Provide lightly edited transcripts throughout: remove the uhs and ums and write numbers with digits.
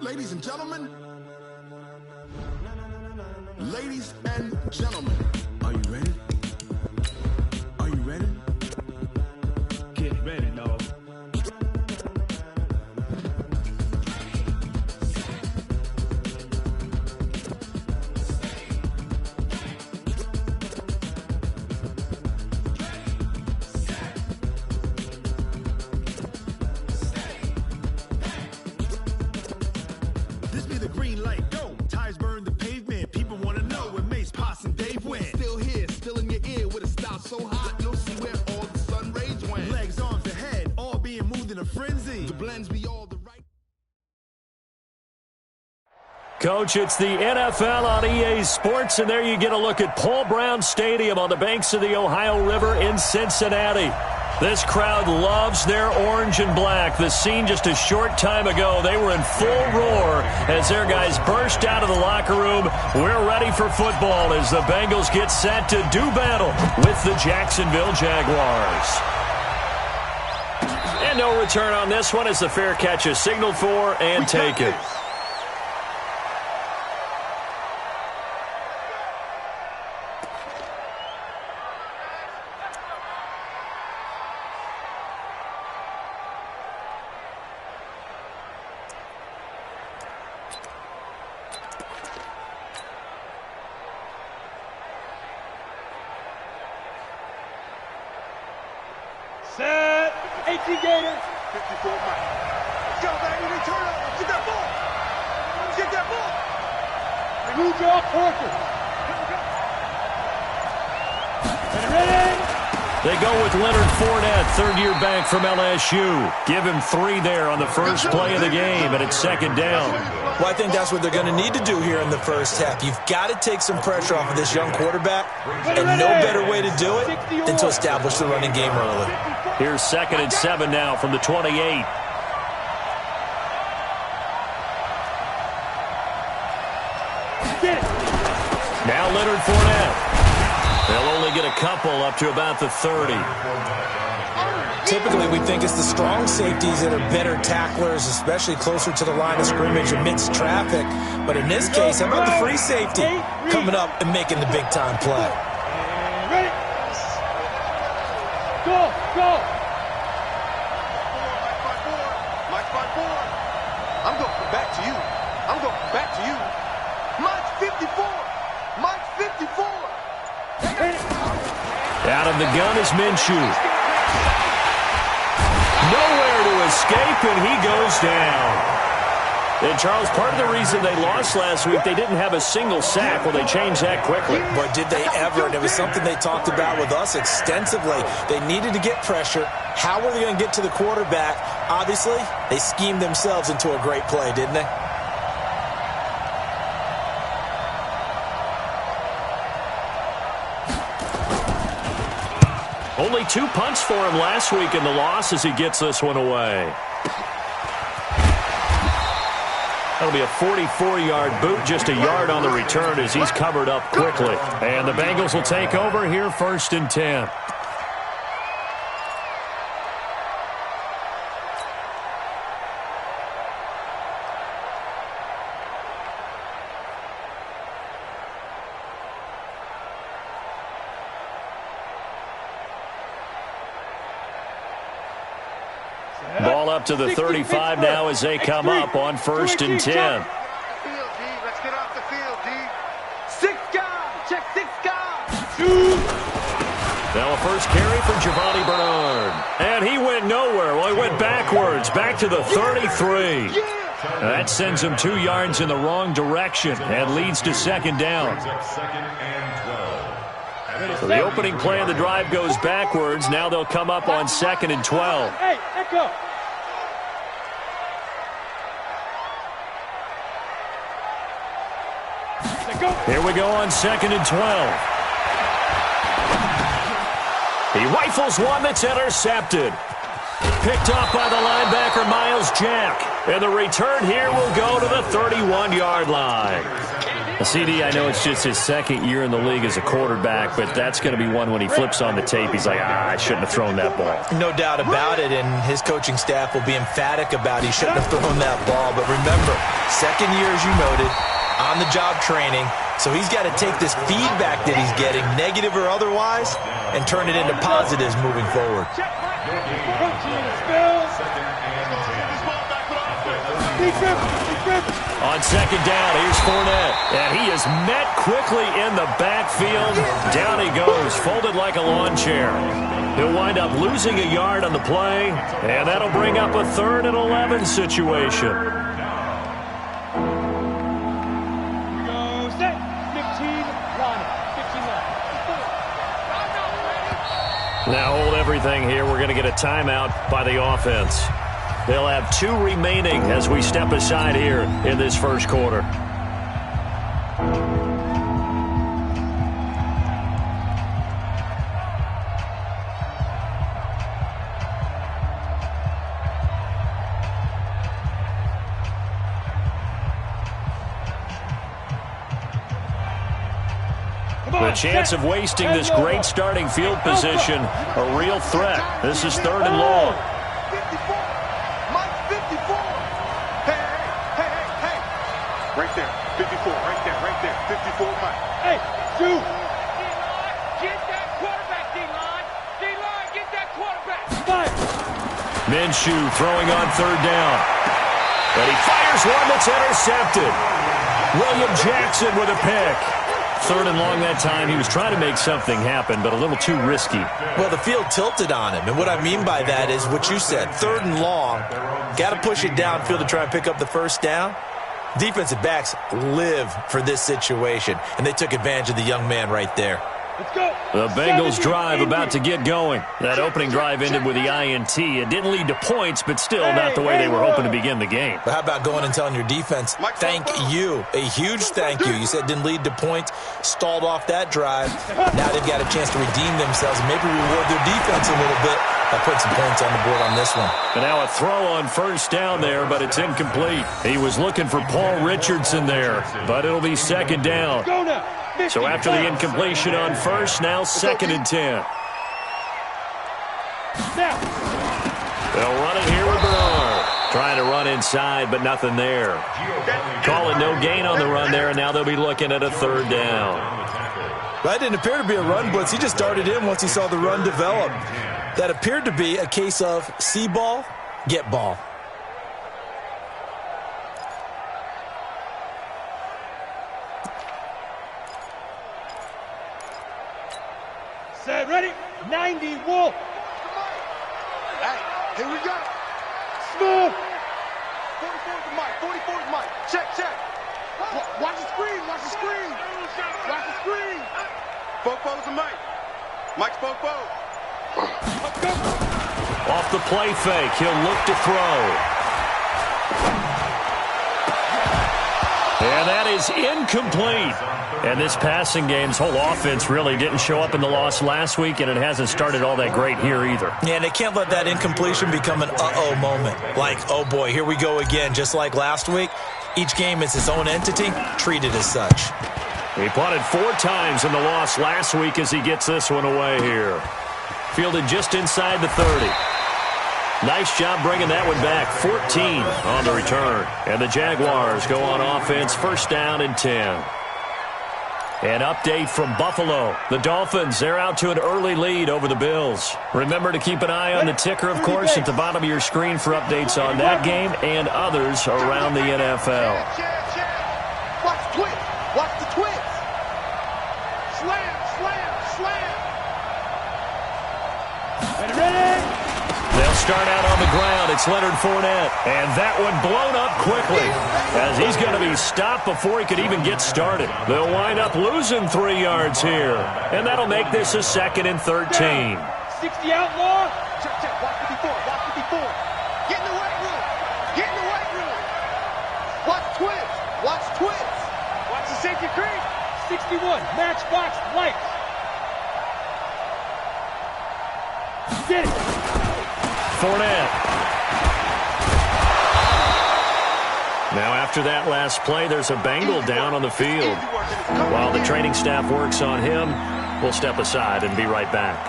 Ladies and gentlemen. Ladies and gentlemen. Are you ready? Are you ready? Get ready, dog. This be the green light, go. Tires burn the pavement. People want to know where Mace, Poss, and Dave went. Still here, still in your ear with a style so hot, you'll see where all the sun rage went. Legs, arms, the head, all being moved in a frenzy. The blends be all the right. Coach, it's the NFL on EA Sports, and there you get a look at Paul Brown Stadium on the banks of the Ohio River in Cincinnati. This crowd loves their orange and black. The scene just a short time ago, they were in full roar as their guys burst out of the locker room. We're ready for football as the Bengals get set to do battle with the Jacksonville Jaguars. And no return on this one as the fair catch is signaled for and taken. Set. 18 Gators. 54 Mike. Let's go, baby. They turn up. Get that ball. Get that ball. Remove your Parker. Ready? They go with Leonard Fournette, third-year back from LSU. Give him 3 there on the first play of the game, and it's second down. Well, I think that's what they're going to need to do here in the first half. You've got to take some pressure off of this young quarterback, and no better way to do it than to establish the running game early. Here's 2nd and 7 now from the 28. Now Leonard Fournette. They'll only get a couple up to about the 30. Typically, we think it's the strong safeties that are better tacklers, especially closer to the line of scrimmage amidst traffic. But in this case, how about the free safety coming up and making the big-time play? Ready? Go, go. Mike 5-4. I'm going back to you. I'm going back to you. Mike 54. Mike 54. Out of the gun is Minshew. Nowhere to escape, and he goes down. And, Charles, part of the reason they lost last week, they didn't have a single sack. Well, they changed that quickly. But did they ever? And it was something they talked about with us extensively. They needed to get pressure. How were they going to get to the quarterback? Obviously, they schemed themselves into a great play, didn't they? Only 2 punts for him last week in the loss as he gets this one away. That'll be a 44-yard boot, just a yard on the return as he's covered up quickly. And the Bengals will take over here 1st and 10. Ball up to the 35 now as they come up on 1st and 10. Let's get off the field, D. 6 guys. Check 6 guys. Now a first carry for Giovanni Bernard. And he went nowhere. Well, he went backwards, back to the 33. That sends him 2 yards in the wrong direction and leads to 2nd down. So the opening play of the drive goes backwards. Now they'll come up on 2nd and 12. Hey, echo. Here we go on 2nd and 12. He rifles one that's intercepted. Picked off by the linebacker, Miles Jack. And the return here will go to the 31-yard line. CD, I know it's just his second year in the league as a quarterback, but that's going to be one when he flips on the tape. He's like, I shouldn't have thrown that ball. No doubt about it, and his coaching staff will be emphatic about he shouldn't have thrown that ball. But remember, second year, as you noted, on-the-job training, so he's got to take this feedback that he's getting, negative or otherwise, and turn it into positives moving forward. On second down, here's Fournette. And he is met quickly in the backfield. Down he goes, folded like a lawn chair. He'll wind up losing a yard on the play, and that'll bring up a 3rd and 11 situation. Now hold everything here. We're going to get a timeout by the offense. They'll have 2 remaining as we step aside here in this first quarter. The chance of wasting this great starting field position, a real threat. This is 3rd and long. 54. Mike, 54. Hey. Right there. 54. Right there. 54, Mike. Hey, shoot. Get that quarterback, D-line. D-line, get that quarterback. Fire. Minshew throwing on 3rd down. But he fires one that's intercepted. William Jackson with a pick. 3rd and long that time. He was trying to make something happen, but a little too risky. Well, the field tilted on him, and what I mean by that is what you said, 3rd and long. Got to push it downfield to try and pick up the first down. Defensive backs live for this situation, and they took advantage of the young man right there. Let's go. The Bengals drive about to get going. That opening drive ended with the INT. It didn't lead to points, but still not the way they were hoping to begin the game. But how about going and telling your defense, thank you, a huge thank you. You said didn't lead to points, stalled off that drive. Now they've got a chance to redeem themselves and maybe reward their defense a little bit by putting some points on the board on this one. And now a throw on 1st down there, but it's incomplete. He was looking for Paul Richardson there, but it'll be 2nd down. Go now. So after the incompletion on 1st, now 2nd and 10. They'll run it here with Bernard. Trying to run inside, but nothing there. Call it no gain on the run there, and now they'll be looking at a 3rd down. That didn't appear to be a run blitz. He just darted in once he saw the run develop. That appeared to be a case of see ball, get ball. Set, ready? 90, Wolf. Hey, here we go. Smooth. 44 to Mike. 44 to Mike. Check. Watch the screen. Watch the screen. Fofo to Mike. Mike's Fofo. Off the play fake, he'll look to throw. And that is incomplete. And this passing game's whole offense really didn't show up in the loss last week, and it hasn't started all that great here either. Yeah, and they can't let that incompletion become an uh-oh moment. Like, oh boy, here we go again, just like last week. Each game is its own entity, treated as such. He punted 4 times in the loss last week as he gets this one away here. Fielded just inside the 30. Nice job bringing that one back. 14 on the return. And the Jaguars go on offense, 1st down and 10. An update from Buffalo. The Dolphins, they're out to an early lead over the Bills. Remember to keep an eye on the ticker, of course, at the bottom of your screen for updates on that game and others around the NFL. Watch the twist. Watch the twist. Slam. Ready? They'll start out on the ground. It's Leonard Fournette. And that one blown up quickly as he's going to be stopped before he could even get started. They'll wind up losing 3 yards here. And that'll make this a 2nd and 13. 60 outlaw. Check. Watch 54. Get in the weight room. Watch twist. Watch the safety creep. 61. Matchbox lights. Get it. Fournette. Now, after that last play, there's a Bengal down on the field. While the training staff works on him, we'll step aside and be right back.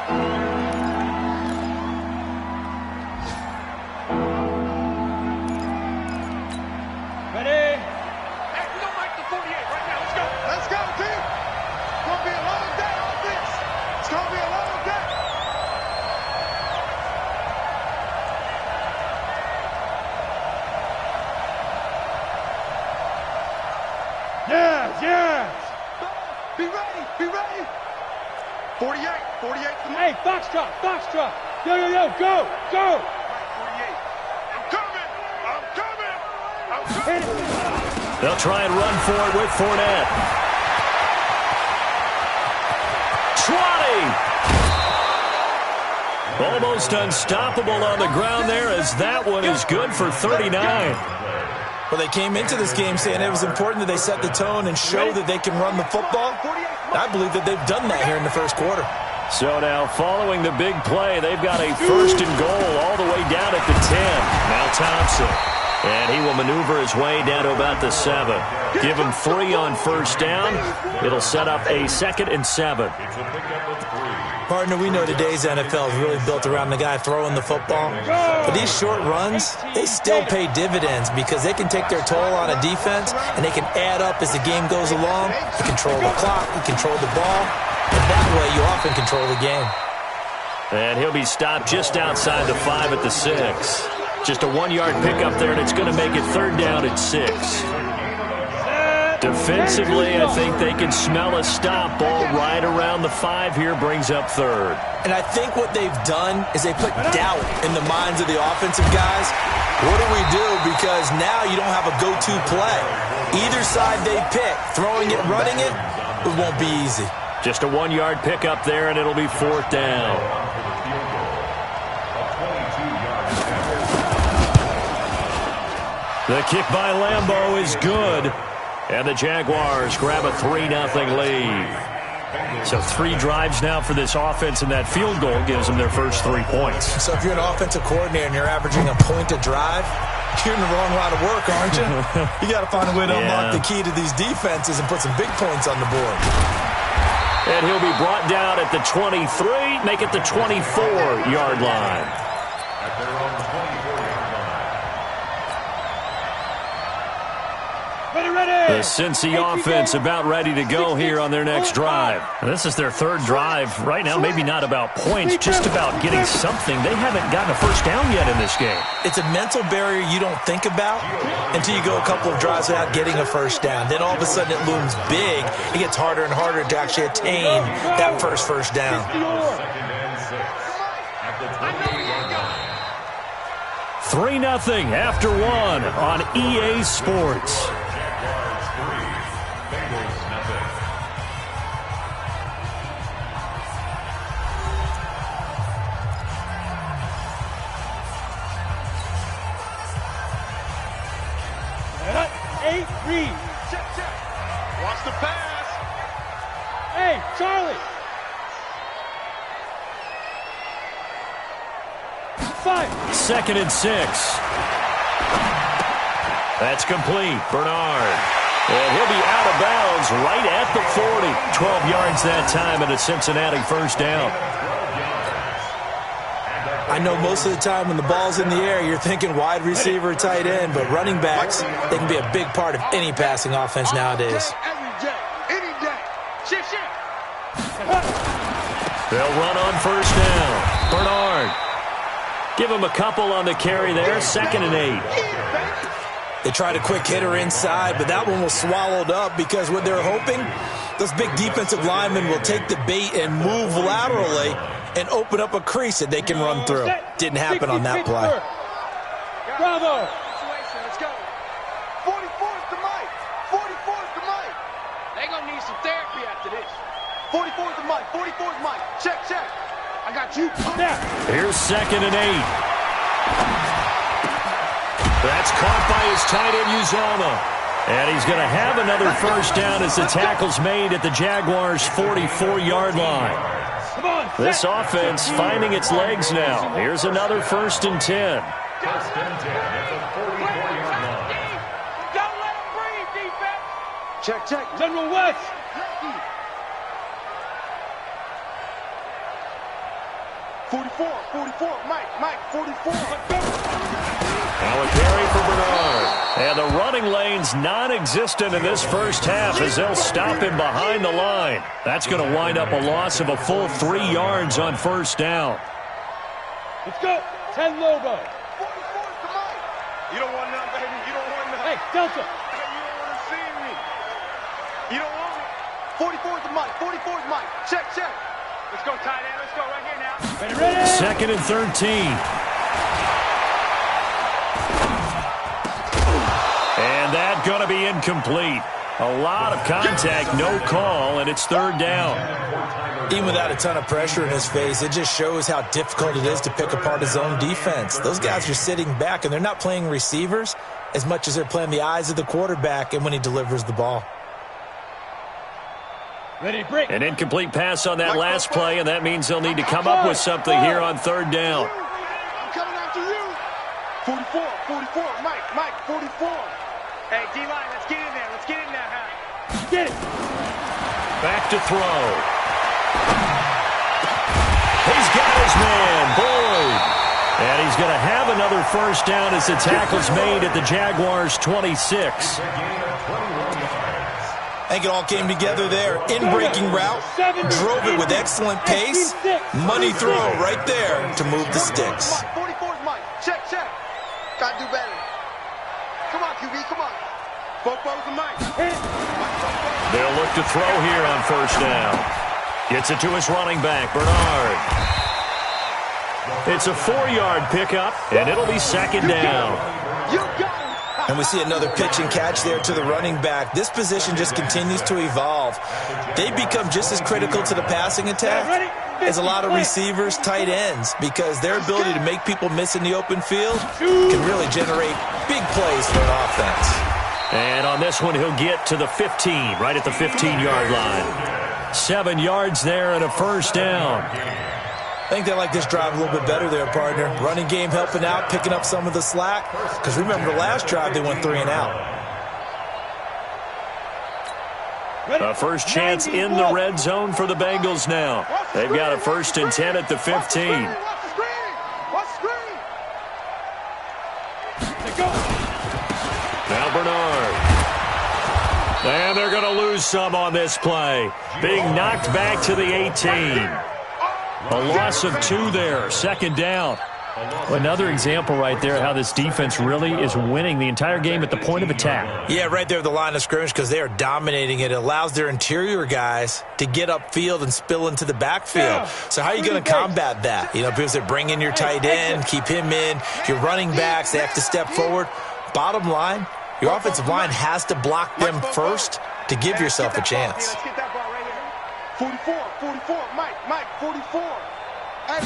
Ready? Hey, we don't like the 48 right now. Let's go. Let's go, team. It's going to be a long day on this. It's going to be a long day. Yes. Be ready, be ready. 48 come on. Hey, Foxtrot. Yo, go. 48. I'm coming. They'll try and run for it with Fournette. Trotty! Almost unstoppable on the ground there, as that one is good for 39. Well, they came into this game saying it was important that they set the tone and show that they can run the football. I believe that they've done that here in the first quarter. So now, following the big play, they've got a 1st and goal all the way down at the 10. Now Thompson. And he will maneuver his way down to about the 7. Give him 3 on 1st down. It'll set up a 2nd and 7. Partner, we know today's NFL is really built around the guy throwing the football. But these short runs, they still pay dividends because they can take their toll on a defense and they can add up as the game goes along. You control the clock, you control the ball, and that way you often control the game. And he'll be stopped just outside the 5 at the 6. Just a 1-yard pickup there, and it's going to make it 3rd down at 6. Defensively, I think they can smell a stop. Ball right around the 5 here, brings up 3rd. And I think what they've done is they put doubt in the minds of the offensive guys. What do we do? Because now you don't have a go-to play. Either side they pick, throwing it, running it, it won't be easy. Just a 1-yard pickup there, and it'll be 4th down. The kick by Lambeau is good. And the Jaguars grab a 3-0 lead. So 3 drives now for this offense, and that field goal gives them their first 3 points. So if you're an offensive coordinator and you're averaging a point a drive, you're in the wrong line of work, aren't you? You got to find a way to unlock the key to these defenses and put some big points on the board. And he'll be brought down at the 23, make it the 24-yard line. The Cincy offense about ready to go here on their next drive. This is their 3rd drive. Right now, maybe not about points, just about getting something. They haven't gotten a 1st down yet in this game. It's a mental barrier you don't think about until you go a couple of drives without getting a 1st down. Then all of a sudden it looms big. It gets harder and harder to actually attain that first down. 3-0 after 1 on EA Sports. Reed. Check. Watch the pass. Hey, Charlie. 5. 2nd and 6. That's complete. Bernard. And he'll be out of bounds right at the 40. 12 yards that time and a Cincinnati 1st down. I know most of the time when the ball's in the air, you're thinking wide receiver, tight end, but running backs, they can be a big part of any passing offense nowadays. Every day, any day. Shift. They'll run on 1st down. Bernard. Give him a couple on the carry there. 2nd and 8. They tried a quick hitter inside, but that one was swallowed up because what they're hoping, those big defensive linemen will take the bait and move laterally and open up a crease that they can run through. Didn't happen on that play. Bravo. Let's go. 44's to Mike. 44's to Mike. They're going to need some therapy after this. 44's to Mike. 44's Mike. Check. I got you. Here's 2nd and 8. That's caught by his tight end, Uzomah. And he's going to have another 1st down as the tackle's made at the Jaguars' 44-yard line. This offense finding its legs now. Here's another 1st and 10. Go. Check. General West. .44, Mike, 44. Now a carry for Bernard. And the running lane's non-existent in this first half as they'll stop him behind the line. That's going to wind up a loss of a full 3 yards on first down. Let's go. 10 Lobo. 44 to Mike. You don't want none, baby. You don't want none. Hey, Delta. Hey, you don't want to see me. You don't want me. 44 to Mike. 44 to Mike. Check. Let's go, tight end. Let's go right here now. Ready. Second and 13. And that's going to be incomplete. A lot of contact, no call, and it's third down. Even without a ton of pressure in his face, it just shows how difficult it is to pick apart his own defense. Those guys are sitting back, and they're not playing receivers as much as they're playing the eyes of the quarterback and when he delivers the ball. Ready, break. An incomplete pass on that last play, and that means they'll need to come up with something here on third down. I'm coming after you. 44, Mike, 44. Hey, D-line, let's get in there. Let's get in there, huh? Get it. Back to throw. He's got his man, Boyd. And he's going to have another first down as the tackle's made at the Jaguars' 26. I think it all came together there. In-breaking route, drove it with excellent pace. Money throw right there to move the sticks. 44 is Mike. Check. Gotta do better. Come on, QB, come on. Both to Mike. They'll look to throw here on first down. Gets it to his running back, Bernard. It's a 4-yard pickup, and it'll be second down. You got it. And we see another pitch and catch there to the running back. This position just continues to evolve. They become just as critical to the passing attack as a lot of receivers, tight ends, because their ability to make people miss in the open field can really generate big plays for an offense. And on this one, he'll get to the 15, right at the 15-yard line. 7 yards there and a first down. I think they like this drive a little bit better there, partner. Running game helping out, picking up some of the slack. Because remember, the last drive, they went 3 and out. A first chance in the red zone for the Bengals now. They've got a 1st and 10 at the 15. Watch the screen. Now Bernard. And they're going to lose some on this play. Being knocked back to the 18. A loss of 2 there, second down. Another example right there how this defense really is winning the entire game at the point of attack. Yeah, right there at the line of scrimmage because they are dominating it. It allows their interior guys to get upfield and spill into the backfield. So how are you going to combat that? You know, because they bring in your tight end, keep him in. Your running backs, they have to step forward. Bottom line, your offensive line has to block them first to give yourself a chance. Let's get that ball right here. 44, Mike, 44. Hey,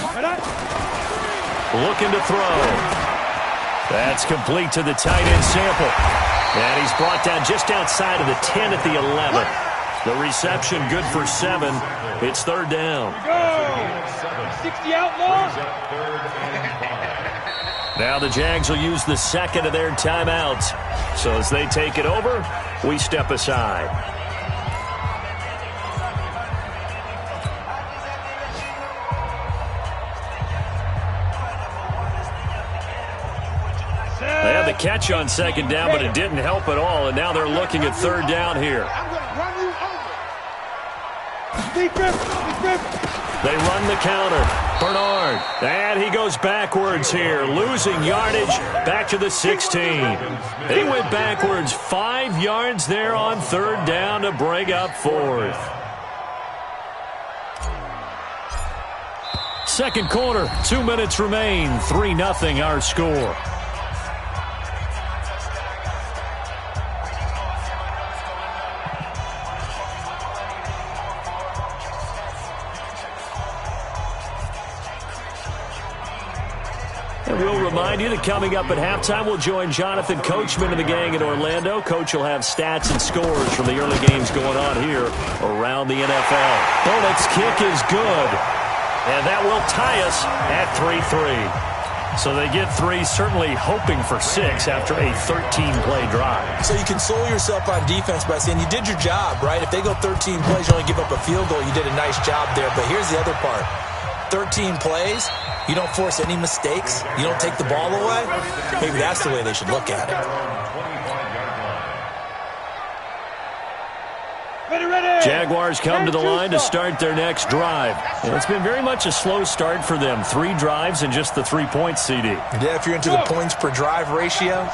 Looking to throw. That's complete to the tight end Sample. And he's brought down just outside of the 10 at the 11. The reception good for 7. It's third down. Go. 60 outlaws. Now the Jags will use the second of their timeouts. So as they take it over, we step aside. They had the catch on second down, but it didn't help at all, and now they're looking at third down here. I'm going to run you over. They run the counter. Bernard, and he goes backwards here, losing yardage back to the 16. He went backwards 5 yards there on third down to bring up fourth. Second quarter, 2 minutes remain, 3-0 our score. And we'll remind you that coming up at halftime, we'll join Jonathan Coachman and the gang in Orlando. Coach will have stats and scores from the early games going on here around the NFL. Bullock's kick is good, and that will tie us at 3-3. So they get 3, certainly hoping for 6 after a 13-play drive. So you console yourself on defense by saying you did your job, right? If they go 13 plays, you only give up a field goal, you did a nice job there. But here's the other part. 13 plays, you don't force any mistakes, you don't take the ball away. Maybe that's the way they should look at it. Jaguars come to the line to start their next drive. And it's been very much a slow start for them. 3 drives and just the 3 points, CD. Yeah, if you're into the points per drive ratio,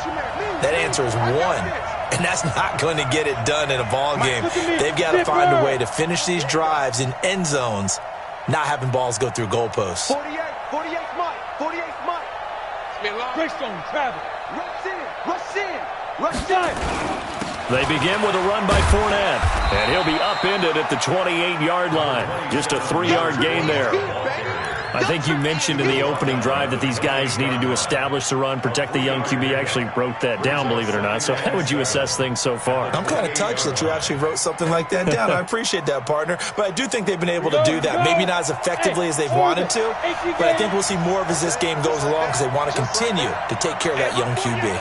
that answer is 1. And that's not going to get it done in a ball game. They've got to find a way to finish these drives in end zones, not having balls go through goalposts. 48 Mike. 48 Mike. Greystone travel. Rush in. They begin with a run by Fournette, and he'll be upended at the 28-yard line. Just a 3-yard gain there. I think you mentioned in the opening drive that these guys needed to establish the run, protect the young QB. Actually wrote that down, believe it or not. So how would you assess things so far? I'm kind of touched that you actually wrote something like that down. I appreciate that, partner. But I do think they've been able to do that. Maybe not as effectively as they've wanted to, but I think we'll see more of as this game goes along because they want to continue to take care of that young QB.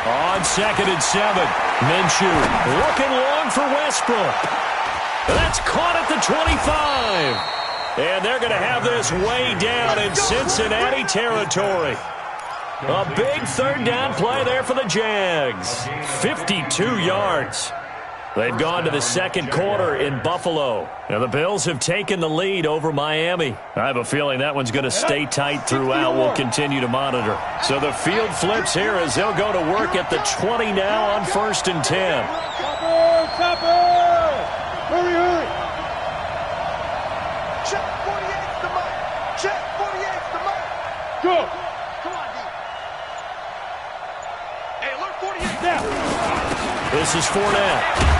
On 2nd and 7, Minshew looking long for Westbrook. That's caught at the 25. And they're going to have this way down in Cincinnati territory. A big 3rd down play there for the Jags. 52 yards. They've gone to the 2nd quarter in Buffalo. Now the Bills have taken the lead over Miami. I have a feeling that one's going to stay tight throughout. We'll continue to monitor. So the field flips here as they'll go to work at the 20 now on 1st and 10. Hurry. Check 48's the mark. Check 48's the mark. Go. Come on, D. Hey, alert 48 now. This is Fournette.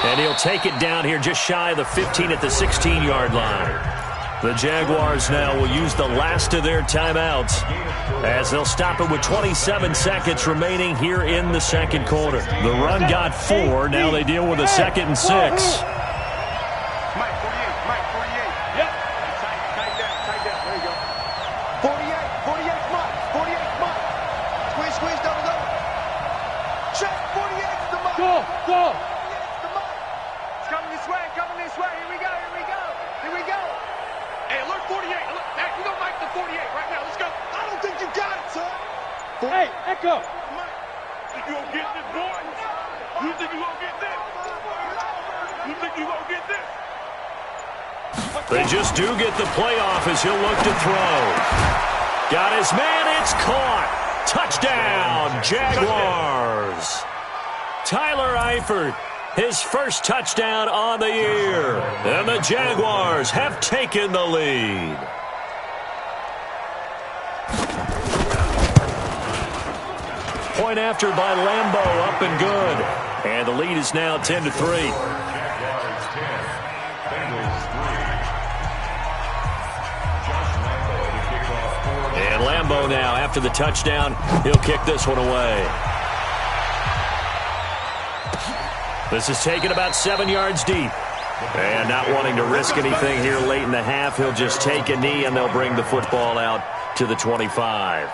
And he'll take it down here just shy of the 15 at the 16-yard line. The Jaguars now will use the last of their timeouts as they'll stop it with 27 seconds remaining here in the 2nd quarter. The run got 4. Now they deal with a 2nd and 6. Mike 48. Yep. Tight down. There you go. 48 Mike. Squeeze, double. Check 48's the mark. Go. Coming this way. Here we go. Hey, alert 48. Hey, we don't like the 48 right now. Let's go. I don't think you got it, sir. Hey, Echo. Think you gonna get this, boy? You think you gonna get this? They just do get the playoff as he'll look to throw. Got his man. It's caught. Touchdown, Jaguars. Tyler Eifert. His first touchdown on the year. And the Jaguars have taken the lead. Point after by Lambeau, up and good. And the lead is now 10-3. And Lambeau now, after the touchdown, he'll kick this one away. This is taken about 7 yards deep. And not wanting to risk anything here late in the half, he'll just take a knee and they'll bring the football out to the 25.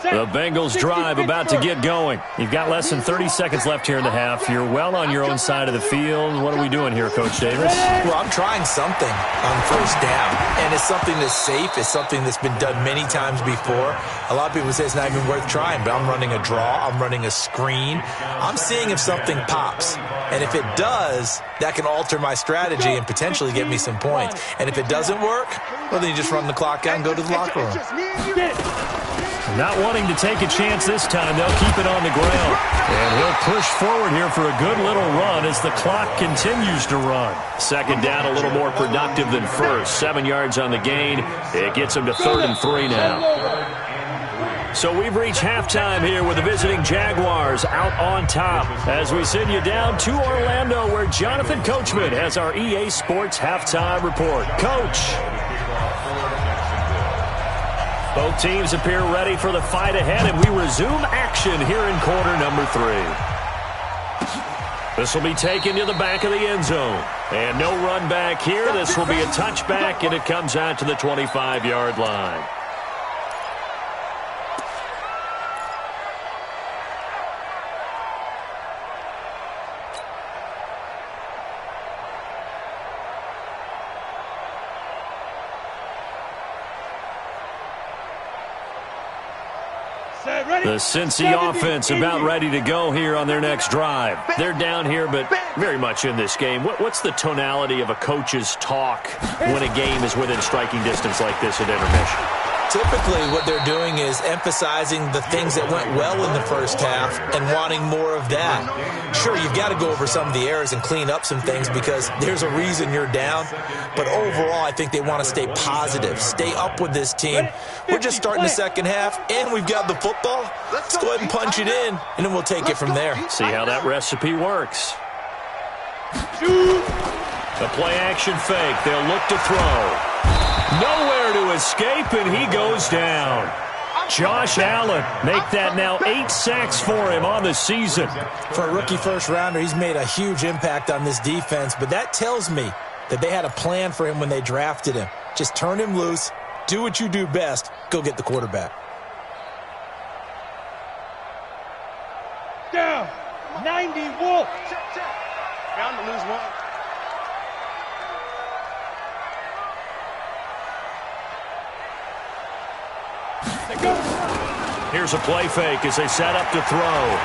The Bengals drive about to get going. You've got less than 30 seconds left here in the half. You're well on your own side of the field. What are we doing here, Coach Davis? Well, I'm trying something on 1st down, and it's something that's safe. It's something that's been done many times before. A lot of people say it's not even worth trying, but I'm running a draw. I'm running a screen. I'm seeing if something pops, and if it does, that can alter my strategy and potentially get me some points. And if it doesn't work, well, then you just run the clock out and go to the locker room. Not wanting to take a chance this time, they'll keep it on the ground. And he'll push forward here for a good little run as the clock continues to run. Second down, a little more productive than first. 7 yards on the gain. It gets him to 3rd and 3 now. So we've reached halftime here with the visiting Jaguars out on top as we send you down to Orlando where Jonathan Coachman has our EA Sports halftime report. Coach. Both teams appear ready for the fight ahead, and we resume action here in quarter number 3. This will be taken to the back of the end zone. And no run back here. This will be a touchback, and it comes out to the 25-yard line. The Cincy offense about ready to go here on their next drive. They're down here, but very much in this game. What's the tonality of a coach's talk when a game is within striking distance like this at intermission? Typically, what they're doing is emphasizing the things that went well in the first half and wanting more of that. Sure, you've got to go over some of the errors and clean up some things because there's a reason you're down. But overall, I think they want to stay positive, stay up with this team. We're just starting the second half, and we've got the football. Let's go ahead and punch it in, and then we'll take it from there. See how that recipe works. The play-action fake. They'll look to throw. Nowhere to escape, and he goes down. Josh Allen, make that now 8 sacks for him on the season. For a rookie first-rounder, he's made a huge impact on this defense, but that tells me that they had a plan for him when they drafted him. Just turn him loose, do what you do best, go get the quarterback. Down, 90 Wolf. Bound to lose one. Here's a play fake as they set up to throw.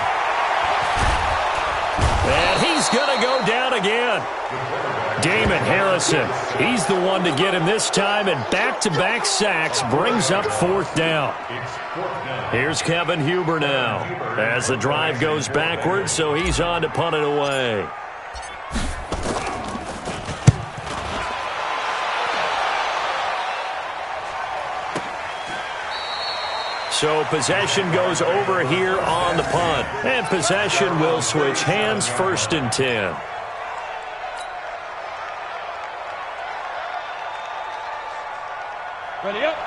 And he's going to go down again. Damon Harrison, he's the one to get him this time, and back-to-back sacks brings up 4th down. Here's Kevin Huber now as the drive goes backwards, so he's on to punt it away. So possession goes over here on the punt. And possession will switch hands, 1st and 10.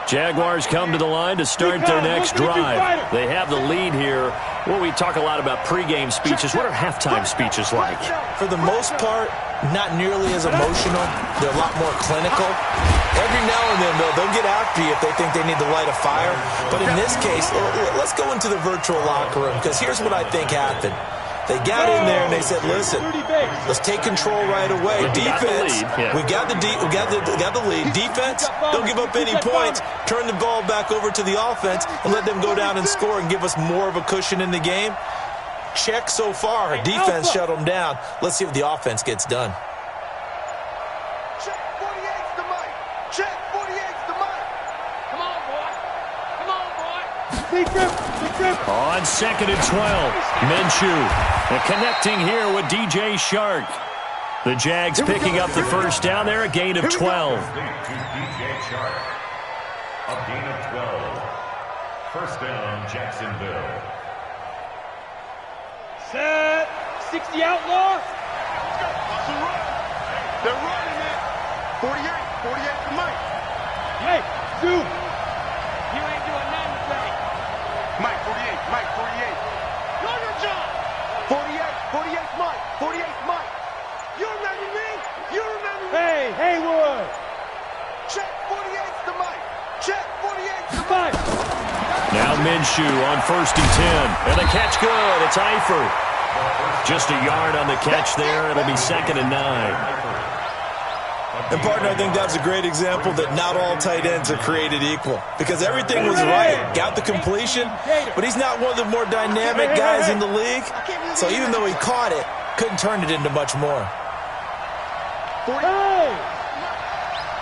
Jaguars come to the line to start their next drive. They have the lead here. Well, we talk a lot about pregame speeches. What are halftime speeches like? For the most part, not nearly as emotional. They're a lot more clinical. Every now and then, though, they'll get after you if they think they need to light a fire. But in this case, let's go into the virtual locker room, because here's what I think happened. They got in there and they said, listen, let's take control right away. Defense, we got the lead. Defense, don't give up any points. Turn the ball back over to the offense and let them go down and score and give us more of a cushion in the game. Check so far. Defense shut them down. Let's see if the offense gets done. Check 48's the mic. Check 48's the mic. Come on, boy. Come on, boy. Big grip. On 2nd and 12, Minshew. And connecting here with DJ Shark. The Jags picking up the first down there, a gain of 12. DJ Shark, a gain of 12. First down, Jacksonville. Set. 60 outlaw. They're running it. 48 the mic. Hey, Zoom. You ain't doing nothing today. Mike 48, Mike 48. Do your job. 48's Mike, 48's Mike. You remember me? You remember me? Hey, Haywood. Check 48's the mic. Check 48's the mic. Now Minshew on 1st and 10. And the catch good. It's Eifert. Just a yard on the catch there. It'll be 2nd and 9. And, partner, I think that's a great example that not all tight ends are created equal. Because everything was right, got the completion, but he's not one of the more dynamic guys in the league. So even though he caught it, couldn't turn it into much more. Hey!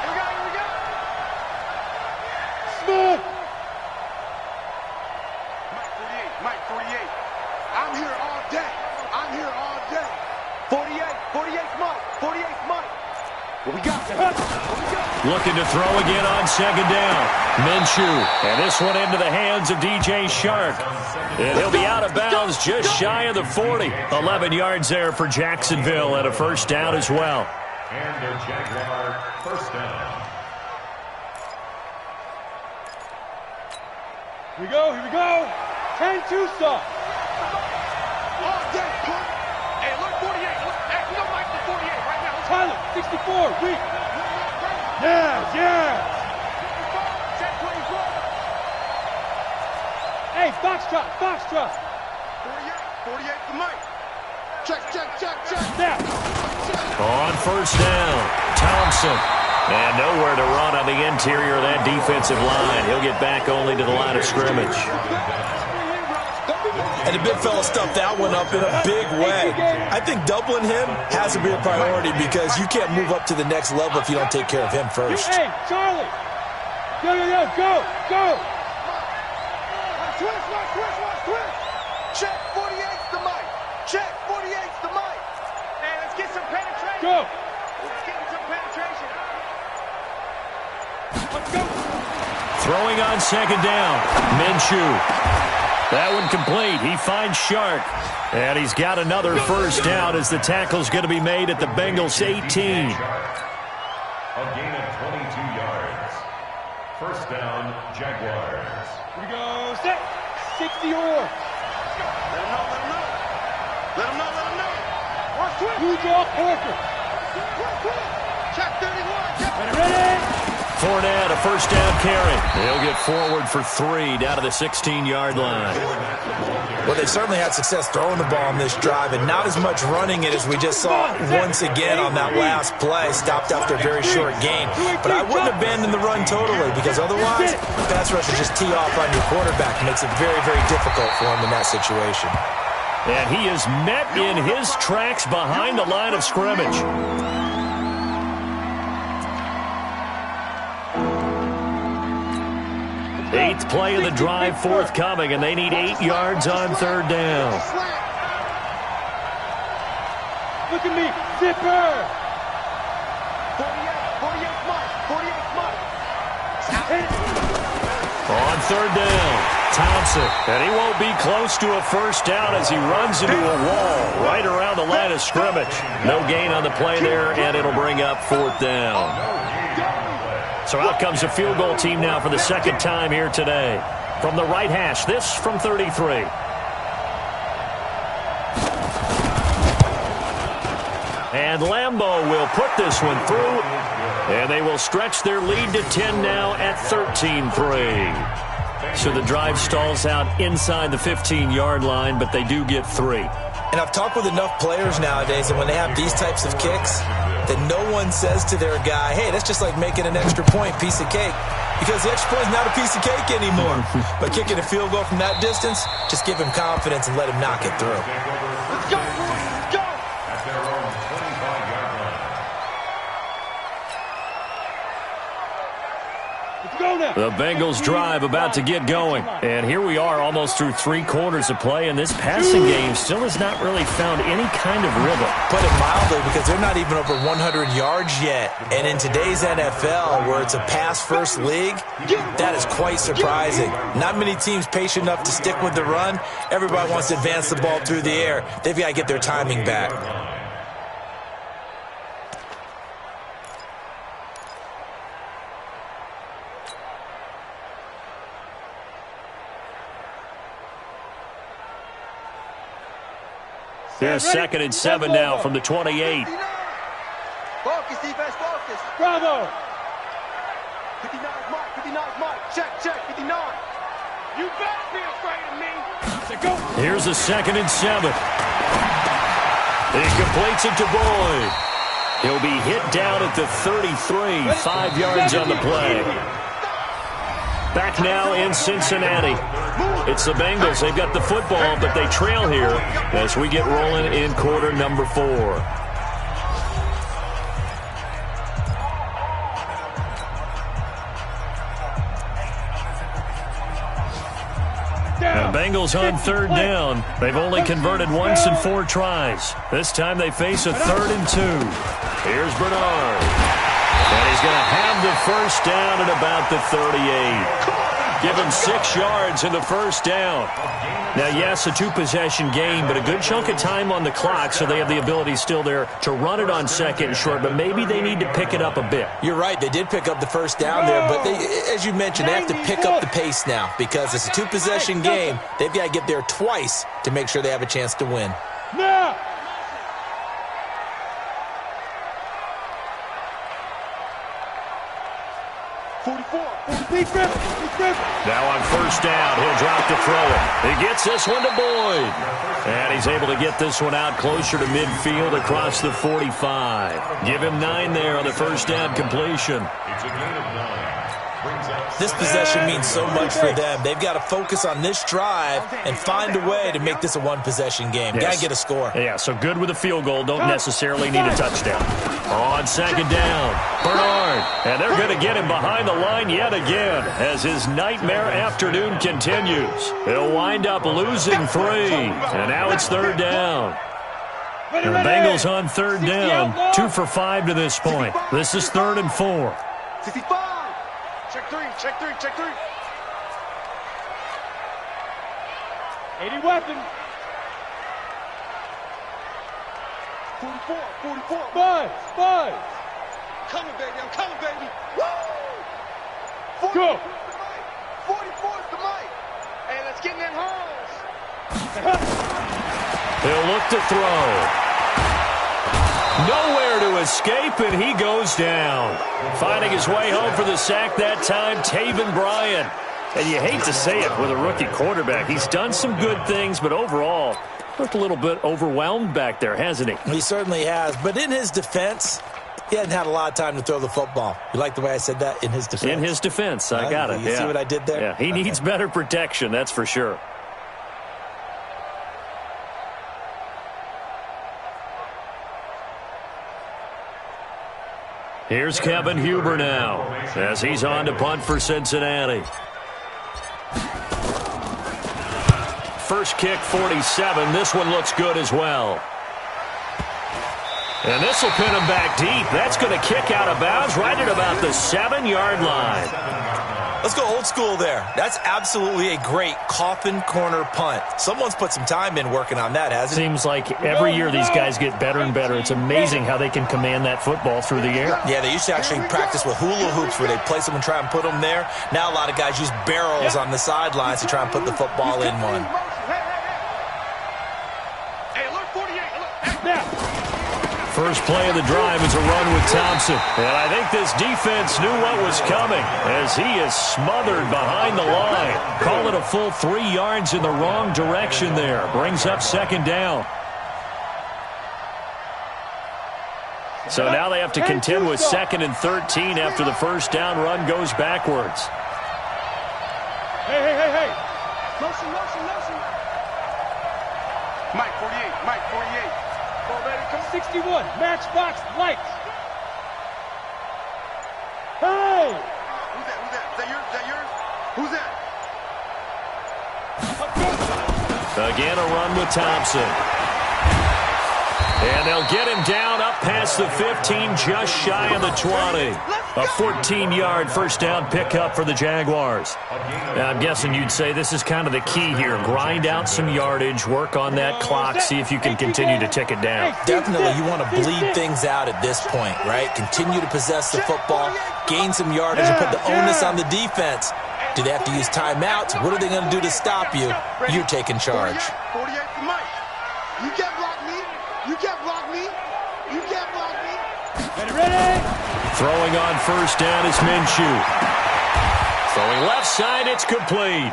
Here we go. Smith! What we got? Looking to throw again on second down. Minshew. And this one into the hands of DJ Shark. And he'll be out of bounds just shy of the 40. 11 yards there for Jacksonville and a first down as well. And a Jaguar first down. Here we go. 10-2 stop. Hey, look, 48. Look, hey, we don't like the 48 right now. Tyler, 64, weak. Yeah. Check 24. Hey, foxtrot. 48 for Mike. Check. Snap. On first down, Thompson. And nowhere to run on the interior of that defensive line. He'll get back only to the line of scrimmage. And the big fella stuffed that one up in a big way. I think doubling him has to be a priority because you can't move up to the next level if you don't take care of him first. Hey, Charlie. Go. Switch. Check 48's the Mike. Check 48's the Mike. Hey, let's get some penetration. Go. Let's get some penetration. Let's go. Throwing on second down, Minshew. That one complete. He finds Shark. And he's got another first down as the tackle's going to be made at the Bengals 18. A gain of 22 yards. First down, Jaguars. Here we go. Set. 60 or. Let him know. Watch Swift. Huge off Parker. Check 31. Ready. Fournette, a first down carry. He'll get forward for 3 down to the 16-yard line. Well, they certainly had success throwing the ball on this drive and not as much running it as we just saw once again on that last play. Stopped after a very short gain. But I wouldn't abandon the run totally because otherwise the pass rush will just tee off on your quarterback and makes it very, very difficult for him in that situation. And he is met in his tracks behind the line of scrimmage. Eighth play of the drive forthcoming, and they need 8 yards on third down. Look at me. Zipper. 48 Mike. On third down, Thompson. And he won't be close to a first down as he runs into a wall right around the line of scrimmage. No gain on the play there, and it'll bring up fourth down. So out comes a field goal team now for the second time here today. From the right hash, this from 33. And Lambeau will put this one through. And they will stretch their lead to 10 now at 13-3. So the drive stalls out inside the 15-yard line, but they do get 3. And I've talked with enough players nowadays that when they have these types of kicks, that no one says to their guy, hey, that's just like making an extra point, piece of cake. Because the extra point is not a piece of cake anymore. But kicking a field goal from that distance, just give him confidence and let him knock it through. Let's go. At their own 25-yard line. Let's go now. The Bengals drive about to get going. And here we are almost through 3 quarters of play, and this passing game still has not really found any kind of rhythm. Put it mildly, because they're not even over 100 yards yet. And in today's NFL, where it's a pass-first league, that is quite surprising. Not many teams patient enough to stick with the run. Everybody wants to advance the ball through the air. They've got to get their timing back. There's 2nd and 7 now from the 28. Focus, defense, focus. Bravo. 59 Mike. Check, 59. You better be afraid of me. Go. Here's a 2nd and 7. He completes it to Boyd. He'll be hit down at the 33, 5 yards on the play. Back now in Cincinnati. It's the Bengals. They've got the football, but they trail here as we get rolling in quarter number 4. The Bengals on third down. They've only converted once in 4 tries. This time they face a 3rd and 2. Here's Bernard. of first down at about the 38. Give him 6 yards in the first down. Now, yes, a 2-possession game, but a good chunk of time on the clock, so they have the ability still there to run it on second and short, but maybe they need to pick it up a bit. You're right. They did pick up the first down there, but as you mentioned, they have to pick up the pace now because it's a 2-possession game. They've got to get there twice to make sure they have a chance to win. Now. Now on first down, he'll drop to throw it. He gets this one to Boyd. And he's able to get this one out closer to midfield across the 45. Give him 9 there on the first down completion. It's a gain of 9. This possession means so much for them. They've got to focus on this drive and find a way to make this a 1-possession game. Yes. Got to get a score. Yeah, so good with a field goal. Don't necessarily need a touchdown. On second down, Bernard. And they're going to get him behind the line yet again as his nightmare afternoon continues. He'll wind up losing 3. And now it's third down. The Bengals on third down. 2 for 5 to this point. This is 3rd and 4. 65. Check 3, check 3, check 3. 80 weapon. 44, 44. Buzz. Coming, baby, I'm coming, baby. Woo! Go. 44's the mic. Hey, let's get in that holes. He'll look to throw. Nowhere to escape, and he goes down. Finding his way home for the sack that time, Taven Bryan. And you hate to say it with a rookie quarterback. He's done some good things, but overall, looked a little bit overwhelmed back there, hasn't he? He certainly has. But in his defense, he hadn't had a lot of time to throw the football. You like the way I said that? In his defense? In his defense. I got it. You see what I did there? Yeah, he needs better protection, that's for sure. Here's Kevin Huber now as he's on to punt for Cincinnati. First kick, 47. This one looks good as well. And this will pin him back deep. That's going to kick out of bounds right at about the 7-yard line. Let's go old school there. That's absolutely a great coffin corner punt. Someone's put some time in working on that, hasn't it? Seems like every year these guys get better and better. It's amazing how they can command that football through the air. Yeah, they used to actually practice with hula hoops where they place them and try and put them there. Now a lot of guys use barrels on the sidelines to try and put the football in one. Hey, alert 48. Alert. Now. First play of the drive is a run with Thompson. And I think this defense knew what was coming as he is smothered behind the line. Call it a full 3 yards in the wrong direction there. Brings up second down. So now they have to contend with 2nd and 13 after the first down run goes backwards. Hey. Motion. Mike 48, Mike 48. Ball ready, come 61, matchbox lights. Hey! Who's that? Is that yours? Who's that? Again, a run with Thompson. And they'll get him down up past the 15, just shy of the 20. A 14-yard first down pickup for the Jaguars. Now, I'm guessing you'd say this is kind of the key here. Grind out some yardage, work on that clock, see if you can continue to tick it down. Definitely, you want to bleed things out at this point, right? Continue to possess the football, gain some yardage, and put the onus on the defense. Do they have to use timeouts? What are they going to do to stop you? You're taking charge. 48 for Mike. You can't block me. You can't block me. You can't block me. Ready? Throwing on first down is Minshew. Throwing left side, it's complete.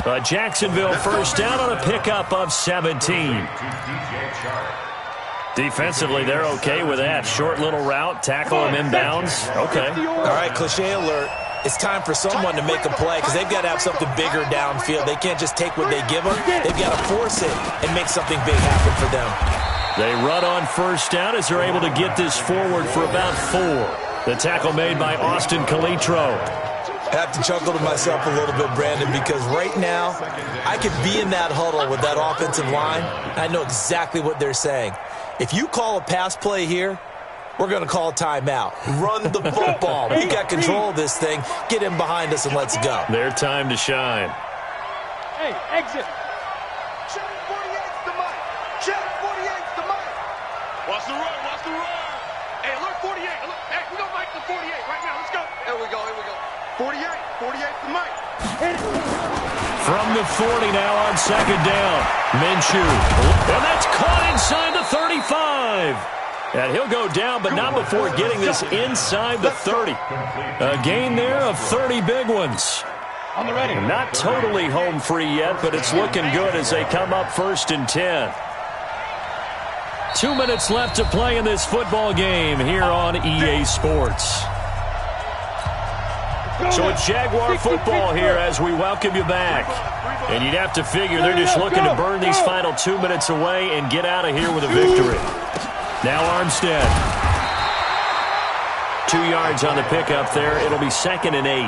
A Jacksonville first down on a pickup of 17. Defensively, they're okay with that. Short little route, tackle him inbounds. Okay. All right, cliche alert. It's time for someone to make a play because they've got to have something bigger downfield. They can't just take what they give them. They've got to force it and make something big happen for them. They run on first down as they're able to get this forward for about 4. The tackle made by Austin Calitro. I have to chuckle to myself a little bit, Brandon, because right now I could be in that huddle with that offensive line. I know exactly what they're saying. If you call a pass play here, we're going to call timeout. Run the football. We got control of this thing. Get him behind us and let's go. Their time to shine. Hey, exit. Check 48's the mic. Check 48's the mic. Watch the run. Watch the run. Hey, look, 48. Look, hey, we don't mic the 48 right now. Let's go. Here we go. Here we go. 48. 48's the mic. Hit it. From the 40 now on second down. Minshew. And that's caught inside the 35. And he'll go down, but not before getting this inside the 30. A gain there of 30 big ones. On the ready. Not totally home free yet, but it's looking good as they come up 1st and 10. 2 minutes left to play in this football game here on EA Sports. So it's Jaguar football here as we welcome you back. And you'd have to figure they're just looking to burn these final 2 minutes away and get out of here with a victory. Now Armstead. 2 yards on the pickup there. It'll be 2nd and 8.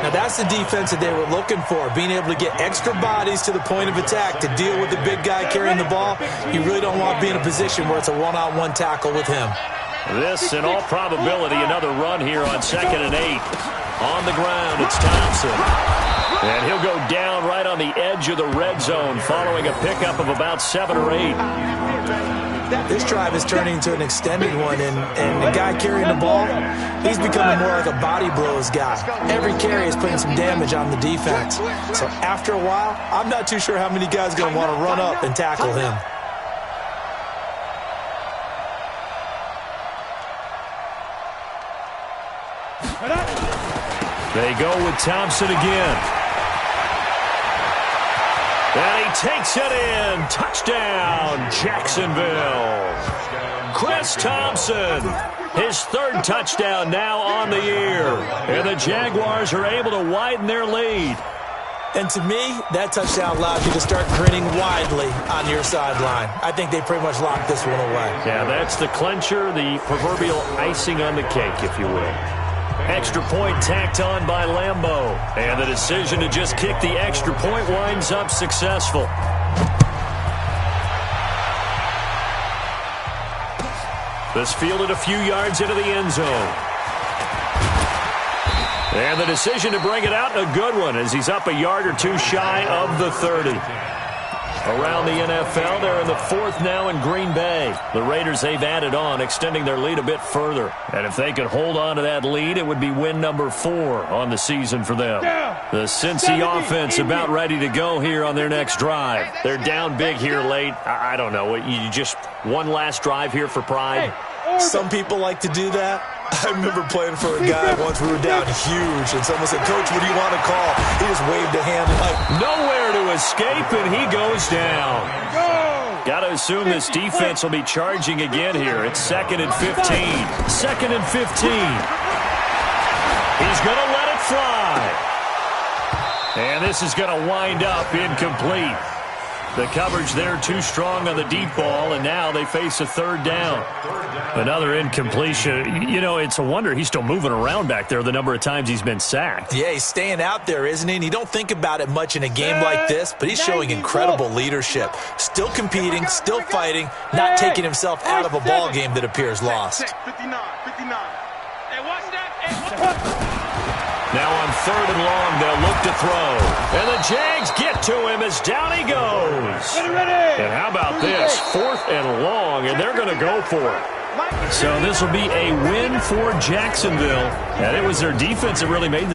Now that's the defense that they were looking for, being able to get extra bodies to the point of attack to deal with the big guy carrying the ball. You really don't want to be in a position where it's a one-on-one tackle with him. This, in all probability, another run here on 2nd and 8. On the ground, it's Thompson. And he'll go down right on the edge of the red zone following a pickup of about 7 or 8. This drive is turning into an extended one, and the guy carrying the ball, he's becoming more like a body blows guy. Every carry is putting some damage on the defense. So after a while, I'm not too sure how many guys are going to want to run up and tackle him. They go with Thompson again. And he takes it in. Touchdown, Jacksonville. Chris Thompson, his 3rd touchdown now on the year. And the Jaguars are able to widen their lead. And to me, that touchdown allows you to start grinning widely on your sideline. I think they pretty much locked this one away. Yeah, that's the clincher, the proverbial icing on the cake, if you will. Extra point tacked on by Lambeau. And the decision to just kick the extra point winds up successful. This fielded a few yards into the end zone. And the decision to bring it out, a good one, as he's up a yard or 2 shy of the 30. Around the NFL, they're in the 4th now in Green Bay. The Raiders, they've added on, extending their lead a bit further. And if they could hold on to that lead, it would be win number 4 on the season for them. The Cincy offense about ready to go here on their next drive. They're down big here late. I don't know. You just one last drive here for pride? Some people like to do that. I remember playing for a guy once. We were down huge, and someone said, "Coach, what do you want to call?" He just waved a hand like, nowhere to escape, and he goes down. Got to assume this defense will be charging again here. It's 2nd and 15. 2nd and 15. He's going to let it fly. And this is going to wind up incomplete. The coverage there too strong on the deep ball, and now they face a 3rd down. Another incompletion. You know, it's a wonder he's still moving around back there the number of times he's been sacked. Yeah, he's staying out there, isn't he? And you don't think about it much in a game like this, but he's showing incredible leadership. Still competing, still fighting, not taking himself out of a ball game that appears lost. 59. Hey, watch that. Now on 3rd and long, they'll look to throw. And the Jags get to him as down he goes. And how about this? 4th and long, and they're going to go for it. So this will be a win for Jacksonville. And it was their defense that really made